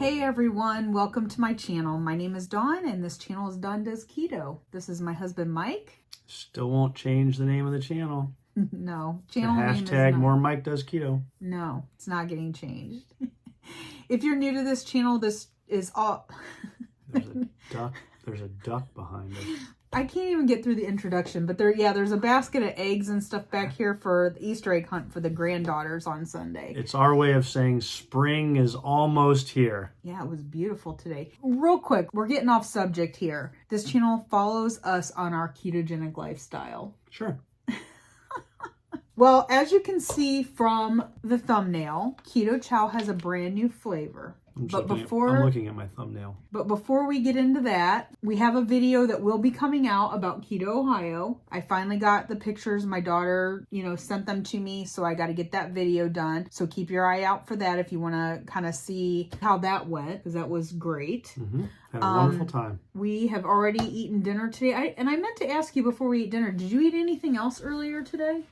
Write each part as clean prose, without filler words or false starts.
Hey everyone, welcome to my channel. My name is Dawn and this channel is Dawn Does Keto. This is my husband Mike. Still won't change the name of the channel. No, The channel name is hashtag not. More Mike Does Keto. No, it's not getting changed. If you're new to this channel, this is all... There's a duck behind us. I can't even get through the introduction, but there's a basket of eggs and stuff back here for the Easter egg hunt for the granddaughters on Sunday. It's our way of saying spring is almost here. Yeah, it was beautiful today. Real quick, we're getting off subject here. This channel follows us on our ketogenic lifestyle. Sure. Well, as you can see from the thumbnail, Keto Chow has a brand new flavor. I'm looking at my thumbnail. But before we get into that, we have a video that will be coming out about Keto Ohio. I finally got the pictures. My daughter, sent them to me, so I got to get that video done. So keep your eye out for that if you want to kind of see how that went, because that was great. Mm-hmm. Had a wonderful time. We have already eaten dinner today. I meant to ask you before we eat dinner, did you eat anything else earlier today?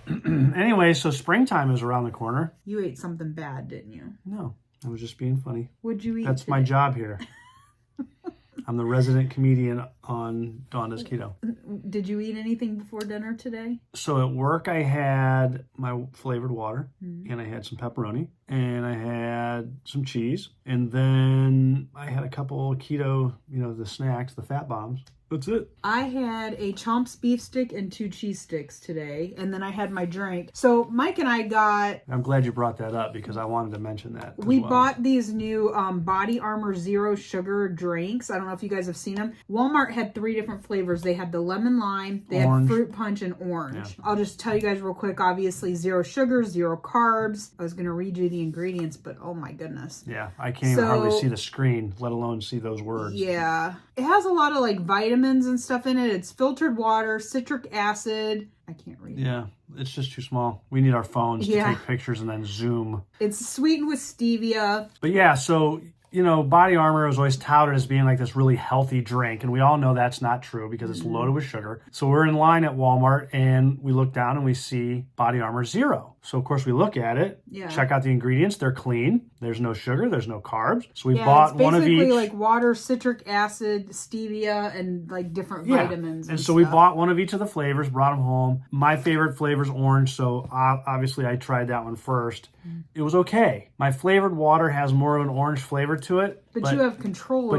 Anyway, so springtime is around the corner. You ate something bad, didn't you? No, I was just being funny. What'd you eat That's today? my job here. I'm the resident comedian on Dawn Does Keto. Did you eat anything before dinner today? So at work, I had my flavored water, and I had some pepperoni, and I had some cheese, and then I had a couple keto, the snacks, the fat bombs. That's it. I had a Chomp's beef stick and 2 cheese sticks today, and then I had my drink. So Mike and I got... I'm glad you brought that up because I wanted to mention that. We bought these new Body Armor Zero Sugar drinks. I don't know if you guys have seen them. Walmart had 3 different flavors. They had the lemon lime, they had fruit punch, and orange. Yeah. I'll just tell you guys real quick. Obviously, 0 sugar, 0 carbs. I was going to read you the ingredients, but oh my goodness. Yeah, I can't even hardly see the screen, let alone see those words. Yeah. It has a lot of vitamins and stuff in it. It's filtered water, citric acid. I can't read it. Yeah, it's just too small. We need our phones to take pictures and then zoom. It's sweetened with stevia. But yeah, so... Body Armor is always touted as being like this really healthy drink. And we all know that's not true because it's loaded with sugar. So we're in line at Walmart and we look down and we see Body Armor Zero. So of course we look at it, check out the ingredients. They're clean. There's no sugar. There's no carbs. So we bought one of each. It's basically water, citric acid, stevia, and different vitamins. And so we bought one of each of the flavors, brought them home. My favorite flavor is orange. So obviously I tried that one first. It was okay. My flavored water has more of an orange flavor to it. But you have control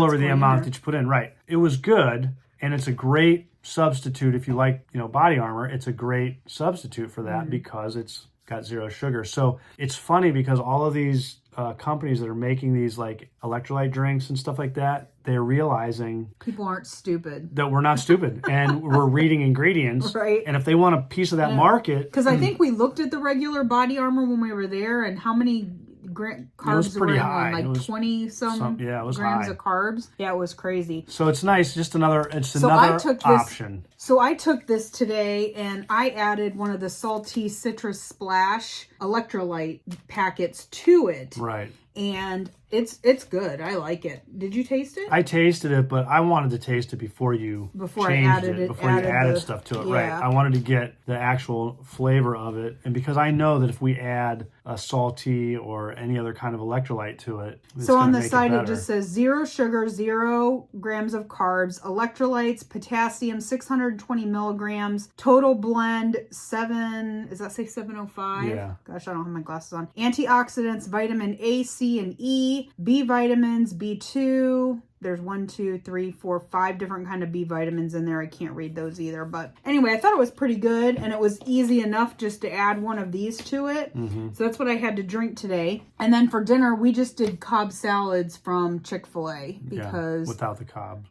over the amount that you put in. Right. It was good. And it's a great substitute. If you like, Body Armor, it's a great substitute for that because it's got 0 sugar. So it's funny because all of these companies that are making these electrolyte drinks and stuff like that, they're realizing people aren't stupid. That we're not stupid and we're reading ingredients. Right. And if they want a piece of that market. Because I think we looked at the regular Body Armor when we were there and how many carbs were in one, 20 some grams of carbs. Yeah, it was crazy. So it's nice, just another option. So I took this today and I added one of the salty citrus splash electrolyte packets to it. Right. And it's good. I like it. Did you taste it? I tasted it, but I wanted to taste it before you added stuff to it. Yeah. Right. I wanted to get the actual flavor of it. And because I know that if we add a salty or any other kind of electrolyte to it, so on the side it just says 0 sugar, 0 grams of carbs, electrolytes, potassium, 620 milligrams, total blend 705? Yeah. Gosh, I don't have my glasses on. Antioxidants, vitamin A, C, and E. B vitamins, B2. There's 1, 2, 3, 4, 5 different kind of B vitamins in there. I can't read those either. But anyway, I thought it was pretty good. And it was easy enough just to add one of these to it. So that's what I had to drink today. And then for dinner, we just did Cobb salads from Chick-fil-A. Because without the cobs.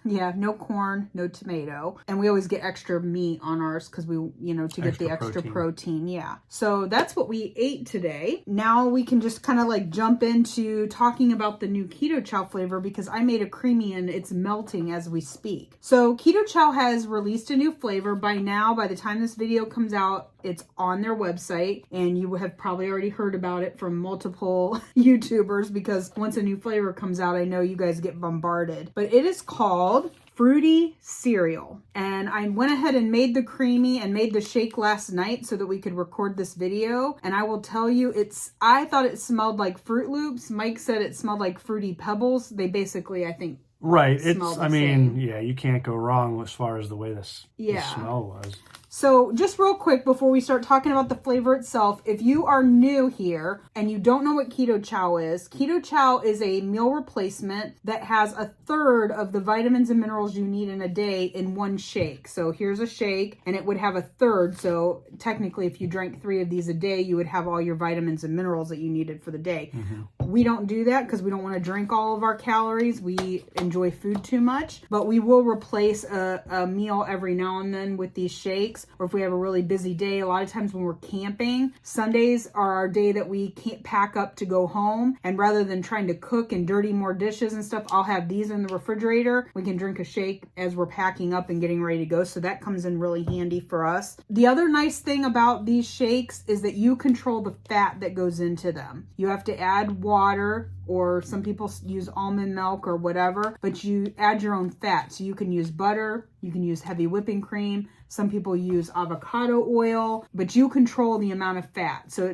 Yeah, no corn, no tomato. And we always get extra meat on ours because we, to get the extra protein. Yeah. So that's what we ate today. Now we can just kind of jump into talking about the new Keto Chow flavor because I made a creamy and it's melting as we speak. So Keto Chow has released a new flavor. By now, by the time this video comes out, it's on their website and you have probably already heard about it from multiple YouTubers because once a new flavor comes out, I know you guys get bombarded. But it is called fruity cereal. And I went ahead and made the creamy and made the shake last night so that we could record this video. And I will tell you, I thought it smelled like Fruit Loops. Mike said it smelled like Fruity Pebbles. They basically, I think, right. same. Yeah, you can't go wrong as far as the way the smell was. So just real quick before we start talking about the flavor itself, if you are new here and you don't know what Keto Chow is a meal replacement that has a third of the vitamins and minerals you need in a day in one shake. So here's a shake and it would have a third. So technically if you drank 3 of these a day, you would have all your vitamins and minerals that you needed for the day. Mm-hmm. We don't do that because we don't want to drink all of our calories. We enjoy food too much, but we will replace a meal every now and then with these shakes. Or if we have a really busy day, a lot of times when we're camping, Sundays are our day that we can't pack up to go home. And rather than trying to cook and dirty more dishes and stuff, I'll have these in the refrigerator. We can drink a shake as we're packing up and getting ready to go. So that comes in really handy for us. The other nice thing about these shakes is that you control the fat that goes into them. You have to add water, or some people use almond milk or whatever, but you add your own fat. So you can use butter, you can use heavy whipping cream. Some people use avocado oil, but you control the amount of fat. So,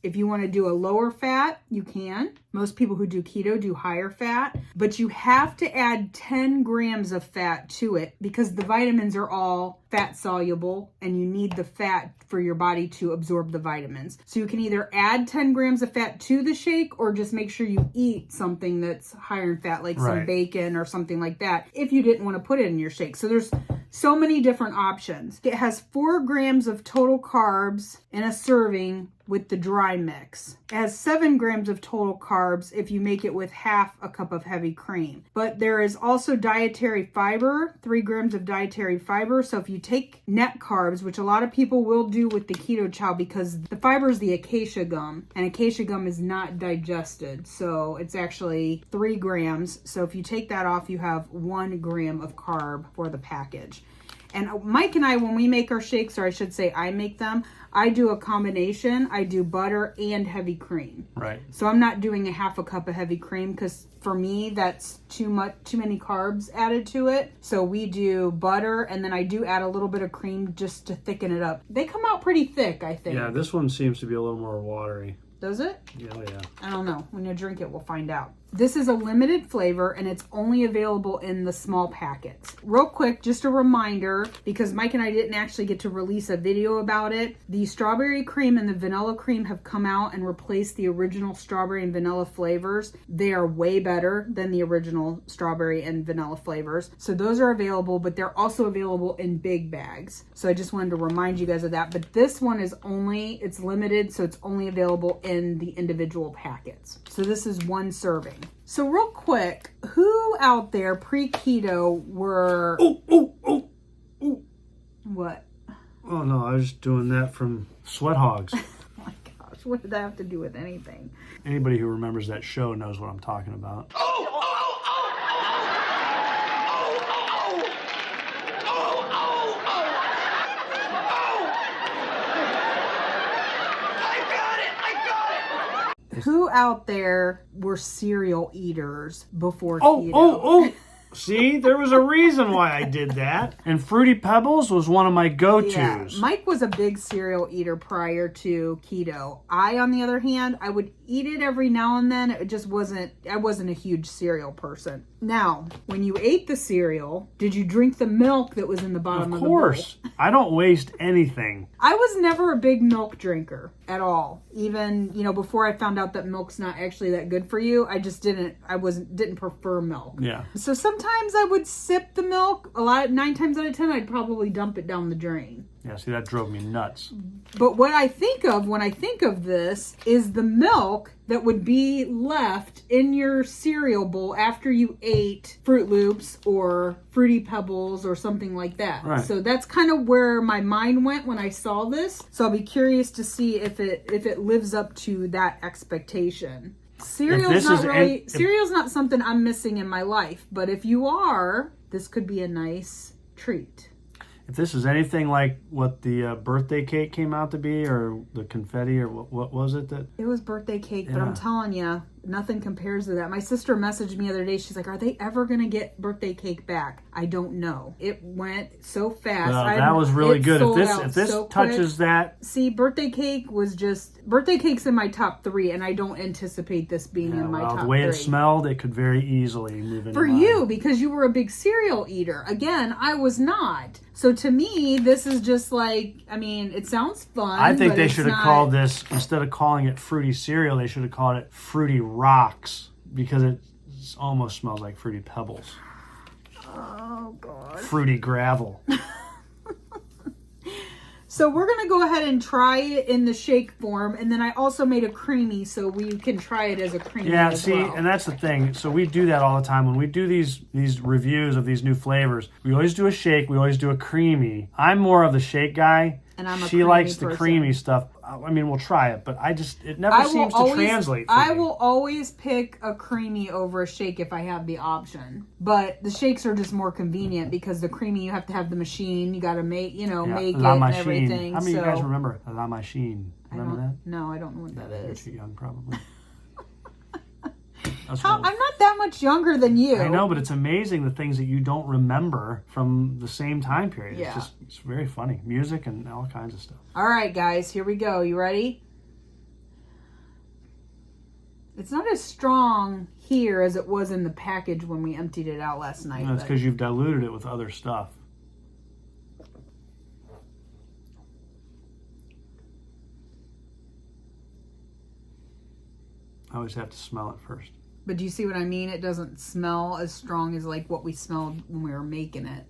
if you want to do a lower fat, you can. Most people who do keto do higher fat, but you have to add 10 grams of fat to it because the vitamins are all fat soluble and you need the fat for your body to absorb the vitamins. So you can either add 10 grams of fat to the shake or just make sure you eat something that's higher in fat, like some bacon or something like that, if you didn't want to put it in your shake. So there's so many different options. It has 4 grams of total carbs in a serving with the dry mix. It has 7 grams of total carbs if you make it with half a cup of heavy cream. But there is also dietary fiber, 3 grams of dietary fiber. So if you take net carbs, which a lot of people will do with the Keto Chow because the fiber is the acacia gum, and acacia gum is not digested. So it's actually 3 grams. So if you take that off, you have 1 gram of carb for the package. And Mike and I, when we make our shakes, or I should say I make them, I do a combination. I do butter and heavy cream. Right. So I'm not doing a half a cup of heavy cream because for me, that's too many carbs added to it. So we do butter and then I do add a little bit of cream just to thicken it up. They come out pretty thick, I think. Yeah, this one seems to be a little more watery. Does it? Yeah. I don't know. When you drink it, we'll find out. This is a limited flavor and it's only available in the small packets. Real quick, just a reminder, because Mike and I didn't actually get to release a video about it. The strawberry cream and the vanilla cream have come out and replaced the original strawberry and vanilla flavors. They are way better than the original strawberry and vanilla flavors. So those are available, but they're also available in big bags. So I just wanted to remind you guys of that. But this one is it's limited, so it's only available in the individual packets. So this is 1 serving. So real quick, who out there pre-keto were... Oh. What? Oh, no, I was doing that from Sweat Hogs. Oh my gosh, what did that have to do with anything? Anybody who remembers that show knows what I'm talking about. Who out there were cereal eaters before keto? See, there was a reason why I did that. And Fruity Pebbles was one of my go-tos. Yeah, Mike was a big cereal eater prior to keto. I, on the other hand, I would eat it every now and then. I wasn't a huge cereal person. Now, when you ate the cereal, did you drink the milk that was in the bottom of the bowl? Of course. I don't waste anything. I was never a big milk drinker at all. Even, before I found out that milk's not actually that good for you, I just didn't prefer milk. Yeah. So sometimes I would sip the milk. 9 times out of 10, I'd probably dump it down the drain. Yeah, see, that drove me nuts. But what I think of when I think of this is the milk that would be left in your cereal bowl after you ate Fruit Loops or Fruity Pebbles or something like that. Right. So that's kind of where my mind went when I saw this. So I'll be curious to see if it lives up to that expectation. Cereal's not something I'm missing in my life, but if you are, this could be a nice treat. If this is anything like what the birthday cake came out to be, or the confetti, or what was it that? It was birthday cake, but I'm telling you, nothing compares to that. My sister messaged me the other day. She's like, are they ever going to get birthday cake back? I don't know. It went so fast. Well, that was really good. If this so touches quick. that. See, birthday cake's in my top 3, and I don't anticipate this being in my top 3. The way it smelled, it could very easily move into For mine. you, because you were a big cereal eater. Again, I was not. So to me, this is just like, I mean, it sounds fun. I think but they should have called this, instead of calling it Fruity Cereal, they should have called it Fruity Rocks, because it almost smells like Fruity Pebbles. Oh, God. Fruity Gravel. So we're going to go ahead and try it in the shake form. And then I also made a creamy, so we can try it as a creamy as well. And that's the thing. So we do that all the time. When we do these reviews of these new flavors, we always do a shake. We always do a creamy. I'm more of the shake guy. And I'm a She likes the creamy stuff. I mean, we'll try it, but it never seems to translate for I me. will always pick a creamy over a shake if I have the option. But the shakes are just more convenient because the creamy, you have to have the machine. You got to make, make it and everything. How many of you guys remember La Machine? Remember that? No, I don't know what that is. You're too young, probably. I'm not that much younger than you. I know, but it's amazing the things that you don't remember from the same time period. Yeah. It's very funny. Music and all kinds of stuff. All right, guys, here we go. You ready? It's not as strong here as it was in the package when we emptied it out last night. No, it's because you've diluted it with other stuff. I always have to smell it first. But do you see what I mean? It doesn't smell as strong as like what we smelled when we were making it.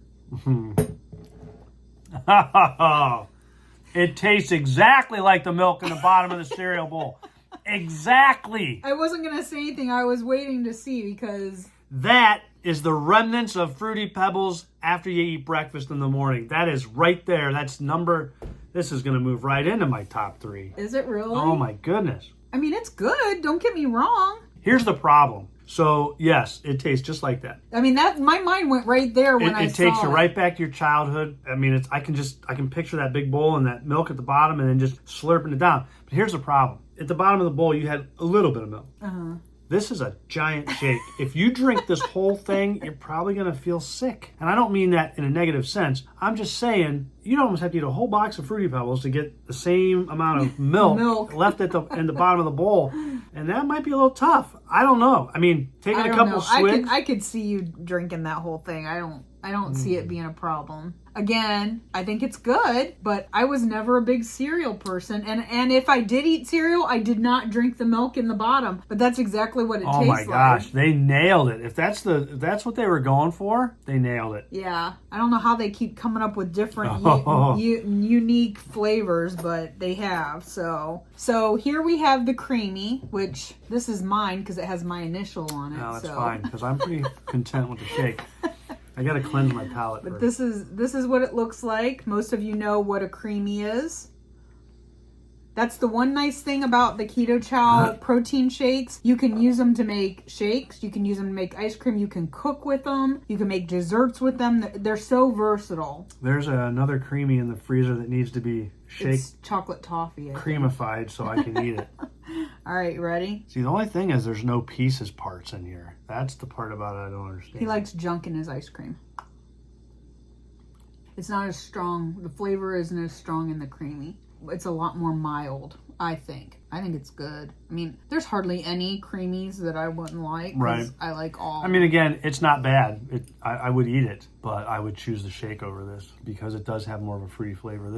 It tastes exactly like the milk in the bottom of the cereal bowl. Exactly. I wasn't going to say anything. I was waiting to see because... That is the remnants of Fruity Pebbles after you eat breakfast in the morning. That is right there. This is going to move right into my top 3. Is it really? Oh my goodness. I mean, it's good. Don't get me wrong. Here's the problem. So, yes, it tastes just like that. I mean, my mind went right there when I saw it. It takes you right back to your childhood. I mean, I can picture that big bowl and that milk at the bottom and then just slurping it down. But here's the problem. At the bottom of the bowl, you had a little bit of milk. Uh-huh. This is a giant shake. If you drink this whole thing, you're probably going to feel sick. And I don't mean that in a negative sense. I'm just saying, you'd almost have to eat a whole box of Fruity Pebbles to get the same amount of milk left in the bottom of the bowl. And that might be a little tough. I don't know. I mean, taking a couple swigs. I could see you drinking that whole thing. I don't see it being a problem. Again, I think it's good, but I was never a big cereal person. And if I did eat cereal, I did not drink the milk in the bottom. But that's exactly what it tastes like. Oh my gosh, they nailed it. If that's what they were going for, they nailed it. Yeah. I don't know how they keep coming up with different unique flavors, but they have. So here we have the creamy, which this is mine because it has my initial on it. No, that's fine because I'm pretty content with the shake. I gotta cleanse my palate. But this is what it looks like. Most of you know what a creamy is. That's the one nice thing about the Keto Chow protein shakes. You can use them to make shakes. You can use them to make ice cream. You can cook with them. You can make desserts with them. They're so versatile. There's another creamy in the freezer that needs to be It's chocolate toffee. Creamified so I can eat it. All right, you ready? See, the only thing is there's no pieces parts in here. That's the part about it I don't understand. He likes junk in his ice cream. It's not as strong. The flavor isn't as strong in the creamy. It's a lot more mild, I think. I think it's good. I mean, there's hardly any creamies that I wouldn't like. Right. I like all. I mean, again, it's not bad. I would eat it, but I would choose the shake over this because it does have more of a fruity flavor.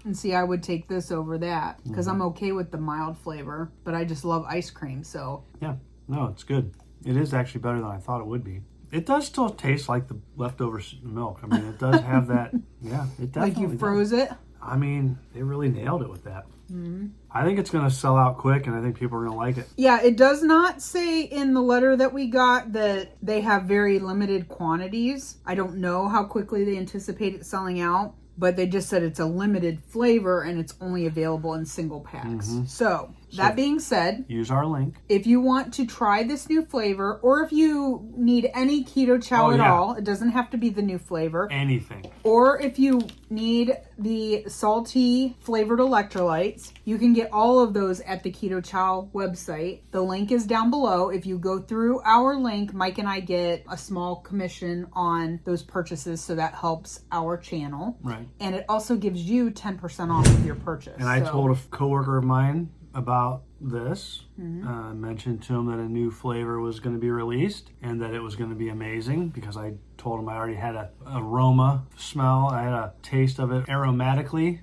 And see, I would take this over that because I'm okay with the mild flavor, but I just love ice cream, so. Yeah. No, it's good. It is actually better than I thought it would be. It does still taste like the leftover milk. I mean, it does have that. Yeah, it definitely Like you froze it? I mean, they really nailed it with that. Mm-hmm. I think it's going to sell out quick, and I think people are going to like it. Yeah, it does not say in the letter that we got that they have very limited quantities. I don't know how quickly they anticipate it selling out, but they just said it's a limited flavor and it's only available in single packs. Mm-hmm. So that being said, use our link. If you want to try this new flavor, or if you need any Keto Chow at all, it doesn't have to be the new flavor. Anything. Or if you need the salty flavored electrolytes, you can get all of those at the Keto Chow website. The link is down below. If you go through our link, Mike and I get a small commission on those purchases, so that helps our channel. Right. And it also gives you 10% off of your purchase. And I told a coworker of mine about this. Mentioned to him that a new flavor was going to be released and that it was going to be amazing, because I told him I already had a aroma smell. I had a taste of it aromatically.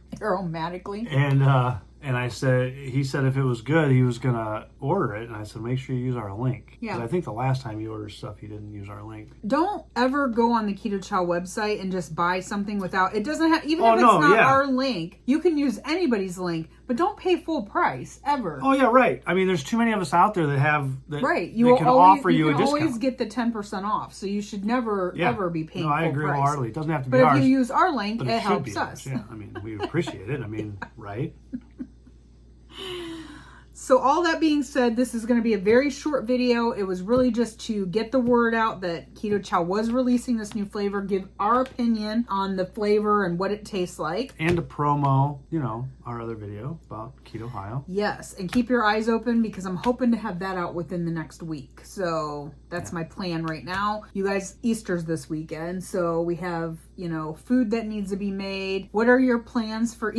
And I said, he said if it was good, he was going to order it. And I said, make sure you use our link. Yeah. I think the last time you ordered stuff, you didn't use our link. Don't ever go on the Keto Chow website and just buy something without, it doesn't have, even if it's not our link, you can use anybody's link, but don't pay full price, ever. Oh, yeah, right. I mean, there's too many of us out there that have, that, right. You can offer you a discount. You always get the 10% off, so you should never, ever be paying full price. No, I agree wholeheartedly. It doesn't have to be ours. But if you use our link, it helps us. Yeah, I mean, we appreciate it. I mean, right? So all that being said, this is going to be a very short video. It was really just to get the word out that Keto Chow was releasing this new flavor, give our opinion on the flavor and what it tastes like. And to promo, you know, our other video about Keto Chow. Yes, and keep your eyes open, because I'm hoping to have that out within the next week. So that's my plan right now. You guys, Easter's this weekend, so we have, you know, food that needs to be made. What are your plans for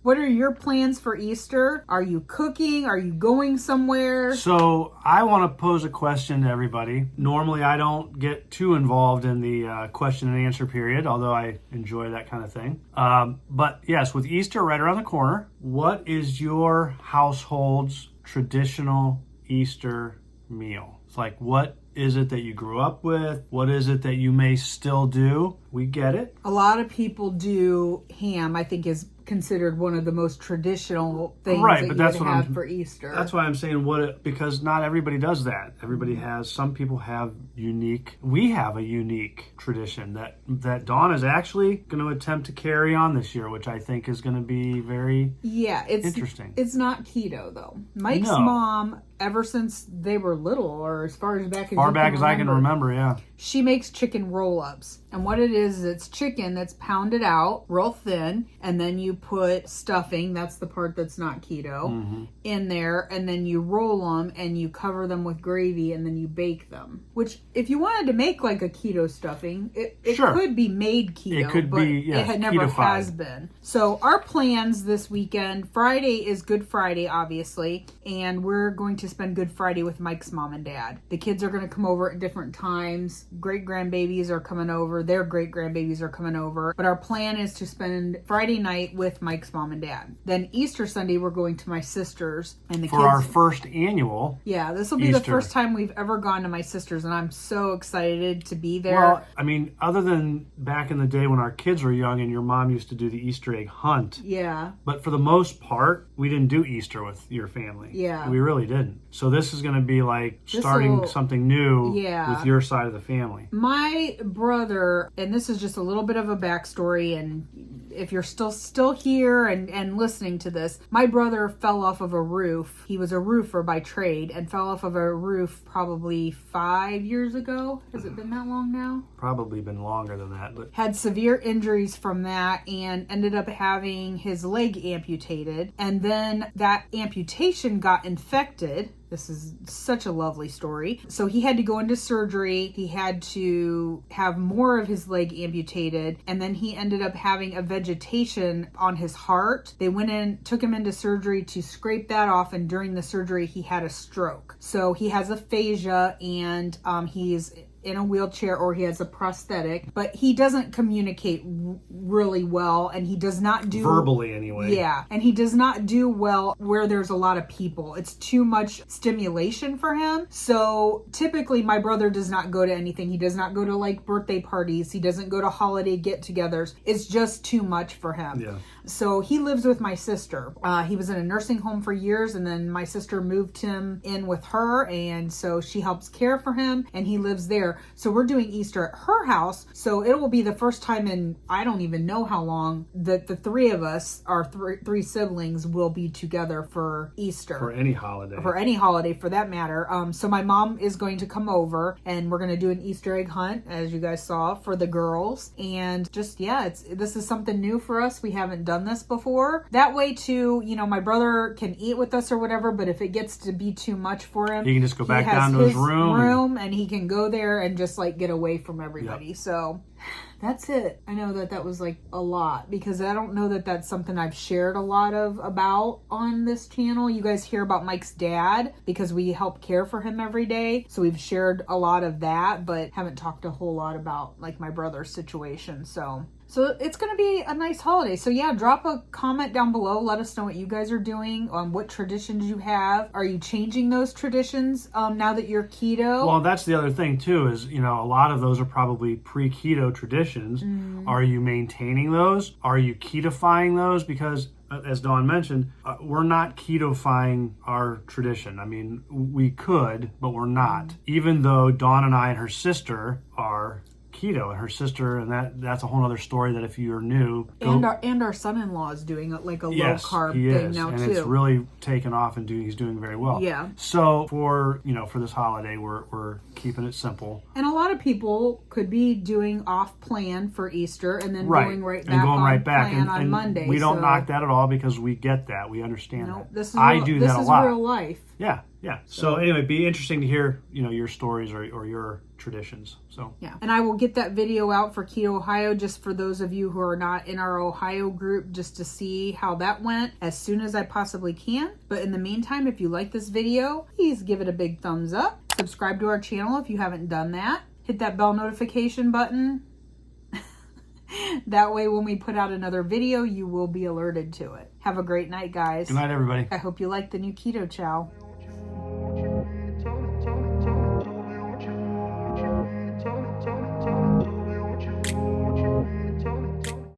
What are your plans for Easter? Are you cooking? Are you going somewhere? So I want to pose a question to everybody. Normally I don't get too involved in the question and answer period, although I enjoy that kind of thing. But yes, with Easter right around the corner, what is your household's traditional Easter meal? It's like, what is it that you grew up with? What is it that you may still do? We get it. A lot of people do ham, I think, is considered one of the most traditional things that you would have for Easter. That's why I'm saying because not everybody does that. Everybody has, some people have we have a unique tradition that Dawn is actually going to attempt to carry on this year, which I think is going to be very interesting. It's not keto though. Mike's mom, ever since they were little, or as far back as I can remember, she makes chicken roll-ups. And what it is, it's chicken that's pounded out real thin, and then you put stuffing, that's the part that's not keto, in there, and then you roll them and you cover them with gravy, and then you bake them. Which, if you wanted to make like a keto stuffing, it could be made keto, it could be, it never has been. So our plans this weekend, Friday is Good Friday, obviously, and we're going to spend Good Friday with Mike's mom and dad. The kids are going to come over at different times. Great-grandbabies are coming over. Their great-grandbabies are coming over. But our plan is to spend Friday night with Mike's mom and dad. Then Easter Sunday, we're going to my sister's. And the kids, our first annual this will be Easter. The first time we've ever gone to my sister's, and I'm so excited to be there. Well, I mean, other than back in the day when our kids were young and your mom used to do the Easter egg hunt. Yeah. But for the most part, we didn't do Easter with your family. Yeah. We really didn't. So this is going to be like starting something new with your side of the family. My brother, and this is just a little bit of a backstory, and if you're still here and listening to this, my brother fell off of a roof. He was a roofer by trade and fell off of a roof probably 5 years ago. Has it been that long now? Probably been longer than that. But had severe injuries from that and ended up having his leg amputated. And then that amputation got infected. This is such a lovely story. So he had to go into surgery. He had to have more of his leg amputated. And then he ended up having a vegetation on his heart. They went in, took him into surgery to scrape that off. And during the surgery, he had a stroke. So he has aphasia, and he's in a wheelchair, or he has a prosthetic, but he doesn't communicate really well, and he does not do verbally anyway. Yeah, and he does not do well where there's a lot of people. It's too much stimulation for him. So typically my brother does not go to anything. He does not go to like birthday parties. He doesn't go to holiday get-togethers. It's just too much for him. Yeah. So he lives with my sister. He was in a nursing home for years, and then my sister moved him in with her, and so she helps care for him, and he lives there. there. So we're doing Easter at her house. So it will be the first time in I don't even know how long that the three of us, our three siblings, will be together for Easter. For any holiday. For any holiday, for that matter. So my mom is going to come over, and we're going to do an Easter egg hunt, as you guys saw, for the girls. And just, yeah, this is something new for us. We haven't done this before. That way, too, you know, my brother can eat with us or whatever, but if it gets to be too much for him, he can just go back down to his room and he can go there and just like get away from everybody. Yep. So that's it. I know that was like a lot, because I don't know that that's something I've shared a lot about on this channel. You guys hear about Mike's dad because we help care for him every day. So we've shared a lot of that, but haven't talked a whole lot about like my brother's situation. So it's going to be a nice holiday. So yeah, drop a comment down below. Let us know what you guys are doing, what traditions you have. Are you changing those traditions now that you're keto? Well, that's the other thing too, is, you know, a lot of those are probably pre-keto traditions. Are you maintaining those? Are you ketofying those? Because as Dawn mentioned, we're not ketofying our tradition. I mean, we could, but we're not. Even though Dawn and I and her sister are keto, and her sister, and that's a whole other story that if you're new, and our son-in-law is doing like a low carb thing now and too. It's really taken off, and he's doing very well. Yeah. So for this holiday, we're keeping it simple. And a lot of people could be doing off plan for Easter and then going right back on Monday. We don't knock that at all, because we get that, we understand that. This is I do that a lot. This is real life. Yeah. So anyway, it'd be interesting to hear, your stories or your traditions. So yeah, and I will get that video out for Keto Ohio, just for those of you who are not in our Ohio group, just to see how that went as soon as I possibly can. But in the meantime, if you like this video, please give it a big thumbs up. Subscribe to our channel if you haven't done that. Hit that bell notification button. That way, when we put out another video, you will be alerted to it. Have a great night, guys. Good night, everybody. I hope you like the new Keto Chow.